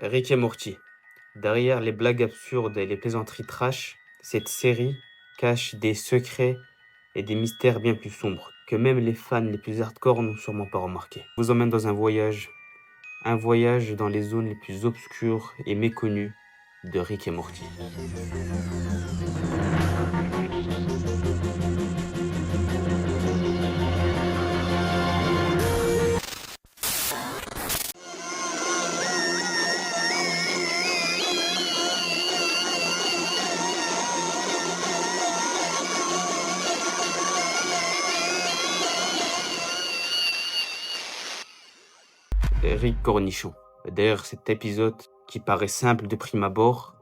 Rick et Morty. Derrière les blagues absurdes et les plaisanteries trash, cette série cache des secrets et des mystères bien plus sombres que même les fans les plus hardcore n'ont sûrement pas remarqué. Je vous emmène dans un voyage dans les zones les plus obscures et méconnues de Rick et Morty. Rick Cornichon. Derrière cet épisode qui paraît simple de prime abord,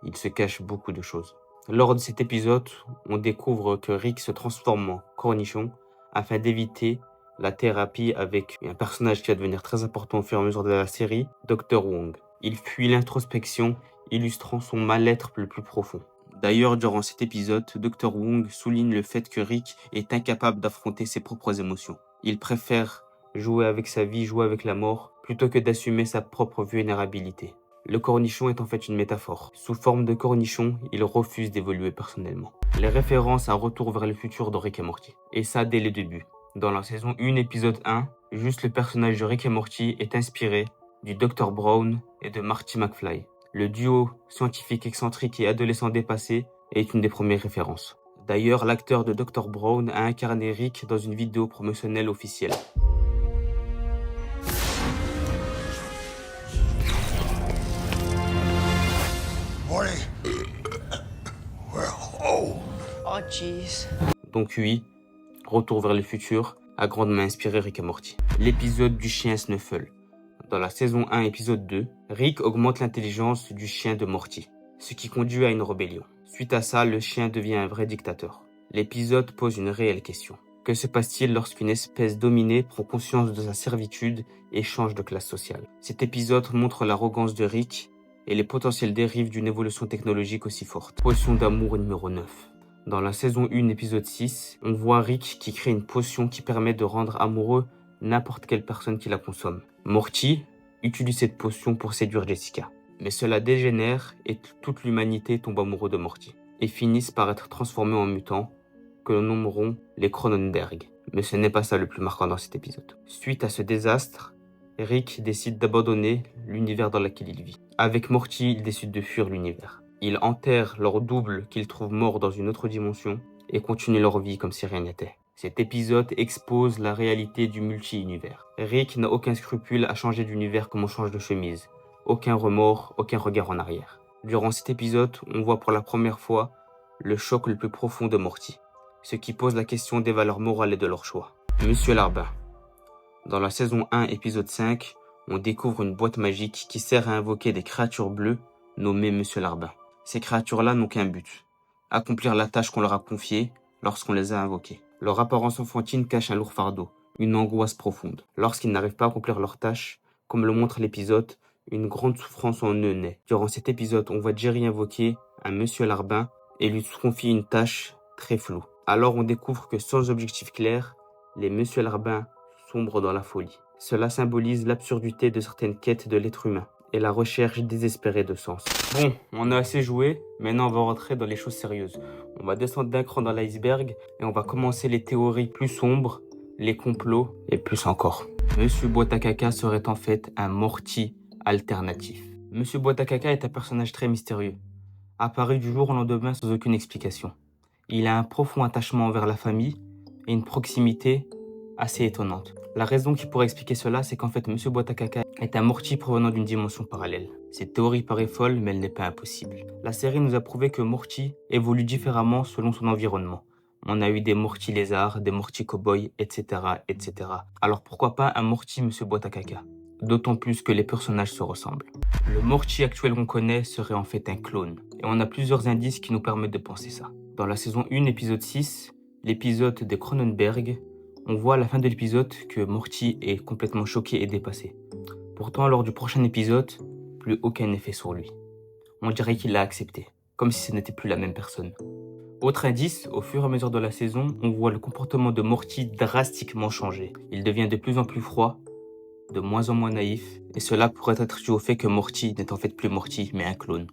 il se cache beaucoup de choses. Lors de cet épisode, on découvre que Rick se transforme en cornichon afin d'éviter la thérapie avec un personnage qui va devenir très important au fur et à mesure de la série, Dr. Wong. Il fuit l'introspection, illustrant son mal-être le plus profond. D'ailleurs, durant cet épisode, Dr. Wong souligne le fait que Rick est incapable d'affronter ses propres émotions. Il préfère jouer avec sa vie, jouer avec la mort, plutôt que d'assumer sa propre vulnérabilité. Le cornichon est en fait une métaphore. Sous forme de cornichon, il refuse d'évoluer personnellement. Les références à Retour vers le futur de Rick et Morty. Et ça dès le début. Dans la saison 1, épisode 1, juste le personnage de Rick et Morty est inspiré du Dr. Brown et de Marty McFly. Le duo scientifique excentrique et adolescent dépassé est une des premières références. D'ailleurs, l'acteur de Dr. Brown a incarné Rick dans une vidéo promotionnelle officielle. Oh jeez. Donc oui, Retour vers le futur a grandement inspiré Rick et Morty. L'épisode du chien Snuffle. Dans la saison 1, épisode 2, Rick augmente l'intelligence du chien de Morty, ce qui conduit à une rébellion. Suite à ça, le chien devient un vrai dictateur. L'épisode pose une réelle question. Que se passe-t-il lorsqu'une espèce dominée prend conscience de sa servitude et change de classe sociale? Cet épisode montre l'arrogance de Rick et les potentielles dérives d'une évolution technologique aussi forte. Potion d'amour numéro 9. Dans la saison 1, épisode 6, on voit Rick qui crée une potion qui permet de rendre amoureux n'importe quelle personne qui la consomme. Morty utilise cette potion pour séduire Jessica. Mais cela dégénère et toute l'humanité tombe amoureux de Morty et finissent par être transformés en mutants que nous nommerons les Cronenberg. Mais ce n'est pas ça le plus marquant dans cet épisode. Suite à ce désastre, Rick décide d'abandonner l'univers dans lequel il vit. Avec Morty, il décide de fuir l'univers. Ils enterrent leur double qu'ils trouvent mort dans une autre dimension et continuent leur vie comme si rien n'était. Cet épisode expose la réalité du multi-univers. Rick n'a aucun scrupule à changer d'univers comme on change de chemise. Aucun remords, aucun regard en arrière. Durant cet épisode, on voit pour la première fois le choc le plus profond de Morty, ce qui pose la question des valeurs morales et de leur choix. Monsieur Larbin. Dans la saison 1, épisode 5, on découvre une boîte magique qui sert à invoquer des créatures bleues nommées Monsieur Larbin. Ces créatures-là n'ont qu'un but, accomplir la tâche qu'on leur a confiée lorsqu'on les a invoquées. Leur apparence enfantine cache un lourd fardeau, une angoisse profonde. Lorsqu'ils n'arrivent pas à accomplir leur tâche, comme le montre l'épisode, une grande souffrance en eux naît. Durant cet épisode, on voit Jerry invoquer un Monsieur Larbin et lui confier une tâche très floue. Alors on découvre que sans objectif clair, les Monsieur Larbin sombrent dans la folie. Cela symbolise l'absurdité de certaines quêtes de l'être humain et la recherche désespérée de sens. Bon, on a assez joué, maintenant on va rentrer dans les choses sérieuses. On va descendre d'un cran dans l'iceberg et on va commencer les théories plus sombres, les complots et plus encore. Monsieur Boîte à Caca serait en fait un Morty alternatif. Monsieur Boîte à Caca est un personnage très mystérieux, apparu du jour au lendemain sans aucune explication. Il a un profond attachement envers la famille et une proximité assez étonnante. La raison qui pourrait expliquer cela, c'est qu'en fait, Monsieur Boîte à Caca est un Morty provenant d'une dimension parallèle. Cette théorie paraît folle, mais elle n'est pas impossible. La série nous a prouvé que Morty évolue différemment selon son environnement. On a eu des Morty lézards, des Morty cowboys, etc., etc. Alors pourquoi pas un Morty Monsieur Boîte à Caca? D'autant plus que les personnages se ressemblent. Le Morty actuel qu'on connaît serait en fait un clone. Et on a plusieurs indices qui nous permettent de penser ça. Dans la saison 1, épisode 6, l'épisode des Cronenberg, on voit à la fin de l'épisode que Morty est complètement choqué et dépassé. Pourtant, lors du prochain épisode, plus aucun effet sur lui. On dirait qu'il l'a accepté, comme si ce n'était plus la même personne. Autre indice, au fur et à mesure de la saison, on voit le comportement de Morty drastiquement changer. Il devient de plus en plus froid, de moins en moins naïf Et cela pourrait être dû au fait que Morty n'est en fait plus Morty, mais un clone.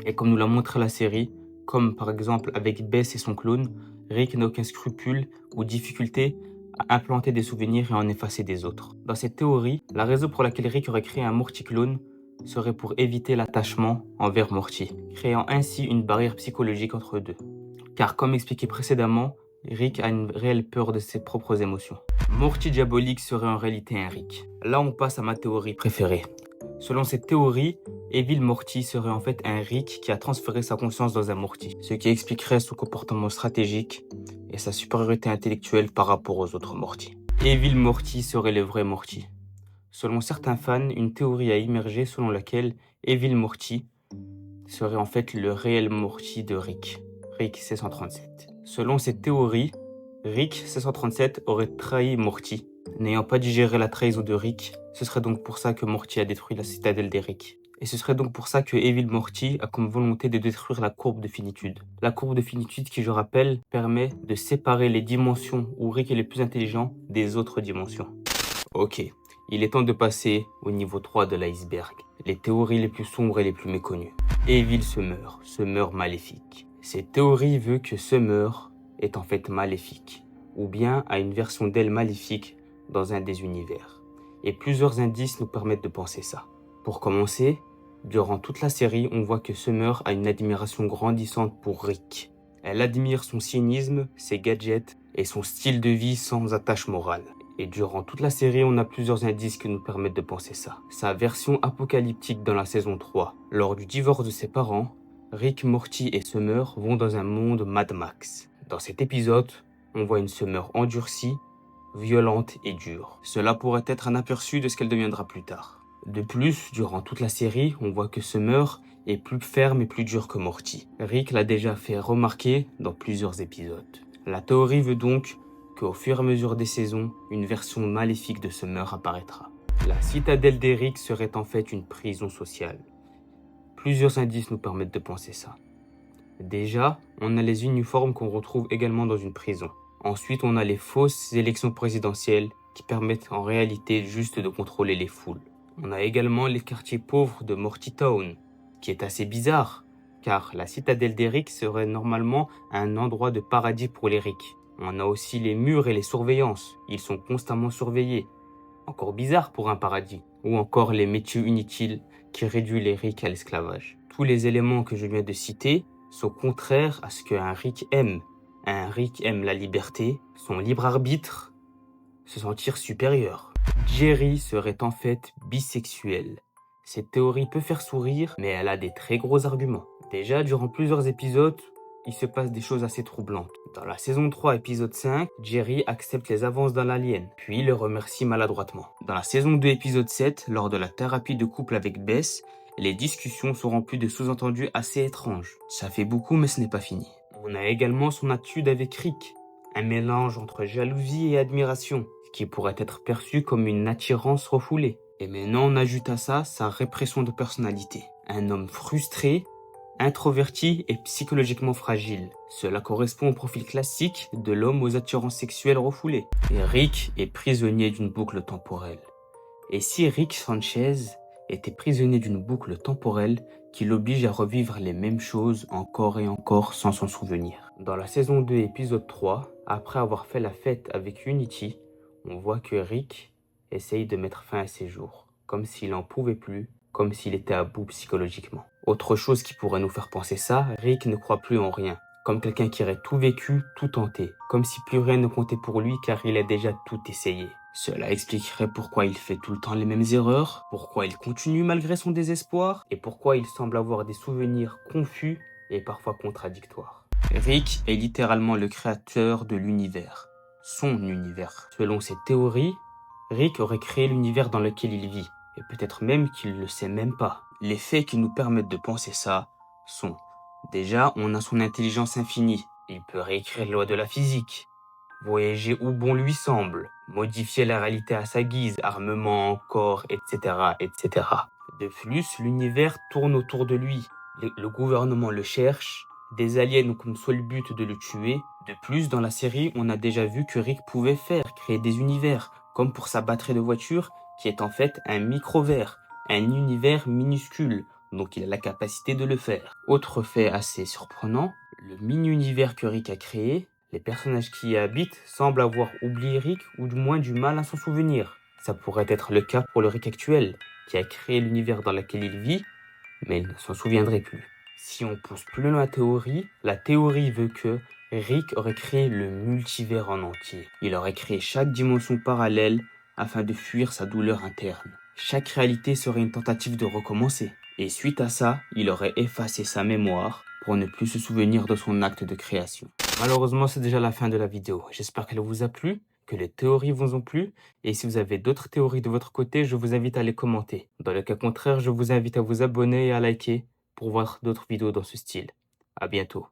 Et comme nous l'a montré la série, comme par exemple avec Bess et son clone, Rick n'a aucun scrupule ou difficulté à implanter des souvenirs et en effacer des autres. Dans cette théorie, la raison pour laquelle Rick aurait créé un Morty clone serait pour éviter l'attachement envers Morty, créant ainsi une barrière psychologique entre eux deux. Car comme expliqué précédemment, Rick a une réelle peur de ses propres émotions. Morty diabolique serait en réalité un Rick. Là on passe à ma théorie préférée. Selon cette théorie, Evil Morty serait en fait un Rick qui a transféré sa conscience dans un Morty, ce qui expliquerait son comportement stratégique et sa supériorité intellectuelle par rapport aux autres Morty. Evil Morty serait le vrai Morty. Selon certains fans, une théorie a émergé selon laquelle Evil Morty serait en fait le réel Morty de Rick 637. Selon cette théorie, Rick 637 aurait trahi Morty. N'ayant pas digéré la trahison de Rick, ce serait donc pour ça que Morty a détruit la citadelle des Rick. Et ce serait donc pour ça que Evil Morty a comme volonté de détruire la courbe de finitude. La courbe de finitude qui, je rappelle, permet de séparer les dimensions où Rick est le plus intelligent des autres dimensions. Ok, il est temps de passer au niveau 3 de l'iceberg. Les théories les plus sombres et les plus méconnues. Evil Summer maléfique. Cette théorie veut que Summer est en fait maléfique, ou bien a une version d'elle maléfique dans un des univers. Et plusieurs indices nous permettent de penser ça. Pour commencer, durant toute la série, on voit que Summer a une admiration grandissante pour Rick. Elle admire son cynisme, ses gadgets et son style de vie sans attache morale. Et durant toute la série, on a plusieurs indices qui nous permettent de penser ça. Sa version apocalyptique dans la saison 3. Lors du divorce de ses parents, Rick, Morty et Summer vont dans un monde Mad Max. Dans cet épisode, on voit une Summer endurcie, violente et dure. Cela pourrait être un aperçu de ce qu'elle deviendra plus tard. De plus, durant toute la série, on voit que Summer est plus ferme et plus dure que Morty. Rick l'a déjà fait remarquer dans plusieurs épisodes. La théorie veut donc qu'au fur et à mesure des saisons, une version maléfique de Summer apparaîtra. La citadelle d'Eric serait en fait une prison sociale. Plusieurs indices nous permettent de penser ça. Déjà, on a les uniformes qu'on retrouve également dans une prison. Ensuite, on a les fausses élections présidentielles qui permettent en réalité juste de contrôler les foules. On a également les quartiers pauvres de Morty Town, qui est assez bizarre, car la citadelle d'Eric serait normalement un endroit de paradis pour les Rick. On a aussi les murs et les surveillances, ils sont constamment surveillés. Encore bizarre pour un paradis. Ou encore les métiers inutiles qui réduisent les Rick à l'esclavage. Tous les éléments que je viens de citer sont contraires à ce qu'un Rick aime. Un Rick aime la liberté, son libre arbitre, se sentir supérieur. Jerry serait en fait bisexuel. Cette théorie peut faire sourire, mais elle a des très gros arguments. Déjà, durant plusieurs épisodes, il se passe des choses assez troublantes. Dans la saison 3, épisode 5, Jerry accepte les avances d'un alien, puis le remercie maladroitement. Dans la saison 2, épisode 7, lors de la thérapie de couple avec Bess, les discussions sont remplies de sous-entendus assez étranges. Ça fait beaucoup, mais ce n'est pas fini. On a également son attitude avec Rick, un mélange entre jalousie et admiration, qui pourrait être perçu comme une attirance refoulée. Et maintenant, on ajoute à ça sa répression de personnalité. Un homme frustré, introverti et psychologiquement fragile. Cela correspond au profil classique de l'homme aux attirances sexuelles refoulées. Et Rick est prisonnier d'une boucle temporelle. Et si Rick Sanchez était prisonnier d'une boucle temporelle qui l'oblige à revivre les mêmes choses encore et encore sans s'en souvenir. Dans la saison 2, épisode 3, après avoir fait la fête avec Unity, on voit que Rick essaye de mettre fin à ses jours, comme s'il n'en pouvait plus, comme s'il était à bout psychologiquement. Autre chose qui pourrait nous faire penser ça, Rick ne croit plus en rien, comme quelqu'un qui aurait tout vécu, tout tenté, comme si plus rien ne comptait pour lui car il a déjà tout essayé. Cela expliquerait pourquoi il fait tout le temps les mêmes erreurs, pourquoi il continue malgré son désespoir, et pourquoi il semble avoir des souvenirs confus et parfois contradictoires. Rick est littéralement le créateur de l'univers, son univers. Selon cette théorie, Rick aurait créé l'univers dans lequel il vit, et peut-être même qu'il ne le sait même pas. Les faits qui nous permettent de penser ça sont: déjà, on a son intelligence infinie, il peut réécrire les lois de la physique, voyager où bon lui semble, modifier la réalité à sa guise, armement, corps, etc., etc. De plus, l'univers tourne autour de lui. Le gouvernement le cherche, des aliens ont comme seul but de le tuer. De plus, dans la série, on a déjà vu que Rick pouvait créer des univers, comme pour sa batterie de voiture, qui est en fait un micro-verre, un univers minuscule, donc il a la capacité de le faire. Autre fait assez surprenant, le mini-univers que Rick a créé, les personnages qui y habitent semblent avoir oublié Rick ou du moins du mal à s'en souvenir. Ça pourrait être le cas pour le Rick actuel, qui a créé l'univers dans lequel il vit, mais il ne s'en souviendrait plus. Si on pousse plus loin la théorie veut que Rick aurait créé le multivers en entier. Il aurait créé chaque dimension parallèle afin de fuir sa douleur interne. Chaque réalité serait une tentative de recommencer. Et suite à ça, il aurait effacé sa mémoire pour ne plus se souvenir de son acte de création. Malheureusement, c'est déjà la fin de la vidéo. J'espère qu'elle vous a plu, que les théories vous ont plu. Et si vous avez d'autres théories de votre côté, je vous invite à les commenter. Dans le cas contraire, je vous invite à vous abonner et à liker pour voir d'autres vidéos dans ce style. À bientôt.